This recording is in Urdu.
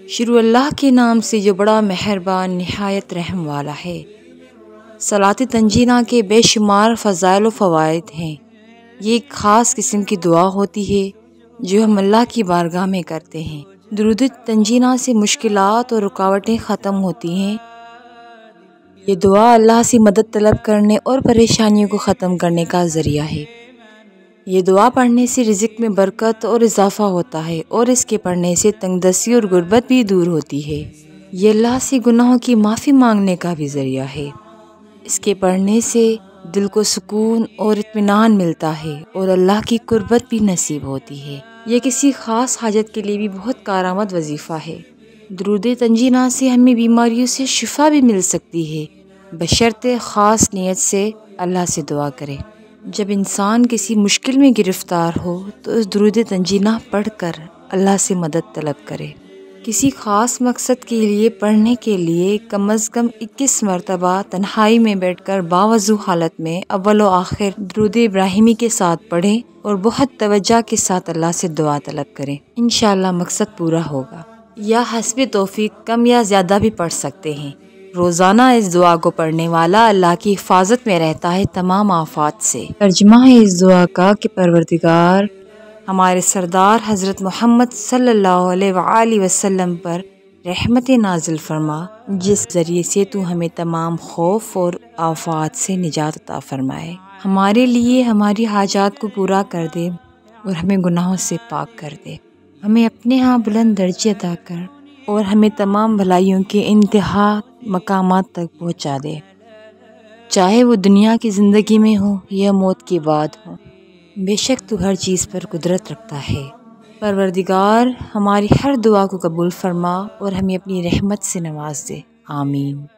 شروع اللہ کے نام سے جو بڑا مہربان نہایت رحم والا ہے۔ صلاۃ تنجینہ کے بے شمار فضائل و فوائد ہیں۔ یہ ایک خاص قسم کی دعا ہوتی ہے جو ہم اللہ کی بارگاہ میں کرتے ہیں۔ درود تنجینہ سے مشکلات اور رکاوٹیں ختم ہوتی ہیں۔ یہ دعا اللہ سے مدد طلب کرنے اور پریشانیوں کو ختم کرنے کا ذریعہ ہے۔ یہ دعا پڑھنے سے رزق میں برکت اور اضافہ ہوتا ہے اور اس کے پڑھنے سے تنگ دستی اور غربت بھی دور ہوتی ہے۔ یہ اللہ سے گناہوں کی معافی مانگنے کا بھی ذریعہ ہے۔ اس کے پڑھنے سے دل کو سکون اور اطمینان ملتا ہے اور اللہ کی قربت بھی نصیب ہوتی ہے۔ یہ کسی خاص حاجت کے لیے بھی بہت کارآمد وظیفہ ہے۔ درود تنجینہ سے ہمیں بیماریوں سے شفا بھی مل سکتی ہے، بشرطے خاص نیت سے اللہ سے دعا کرے۔ جب انسان کسی مشکل میں گرفتار ہو تو اس درود تنجینہ پڑھ کر اللہ سے مدد طلب کرے۔ کسی خاص مقصد کے لیے پڑھنے کے لیے کم از کم 21 مرتبہ تنہائی میں بیٹھ کر باوضو حالت میں اول و آخر درود ابراہیمی کے ساتھ پڑھیں اور بہت توجہ کے ساتھ اللہ سے دعا طلب کریں۔ انشاءاللہ مقصد پورا ہوگا۔ یا حسب توفیق کم یا زیادہ بھی پڑھ سکتے ہیں۔ روزانہ اس دعا کو پڑھنے والا اللہ کی حفاظت میں رہتا ہے تمام آفات سے۔ ترجمہ ہے اس دعا کا کہ پروردگار ہمارے سردار حضرت محمد صلی اللہ علیہ وآلہ وسلم پر رحمت نازل فرما، جس ذریعے سے تو ہمیں تمام خوف اور آفات سے نجات عطا فرمائے، ہمارے لیے ہماری حاجات کو پورا کر دے اور ہمیں گناہوں سے پاک کر دے، ہمیں اپنے ہاں بلند درجے عطا کر اور ہمیں تمام بھلائیوں کے انتہا مقامات تک پہنچا دے، چاہے وہ دنیا کی زندگی میں ہو یا موت کے بعد ہو۔ بے شک تو ہر چیز پر قدرت رکھتا ہے۔ پروردگار ہماری ہر دعا کو قبول فرما اور ہمیں اپنی رحمت سے نواز دے، آمین۔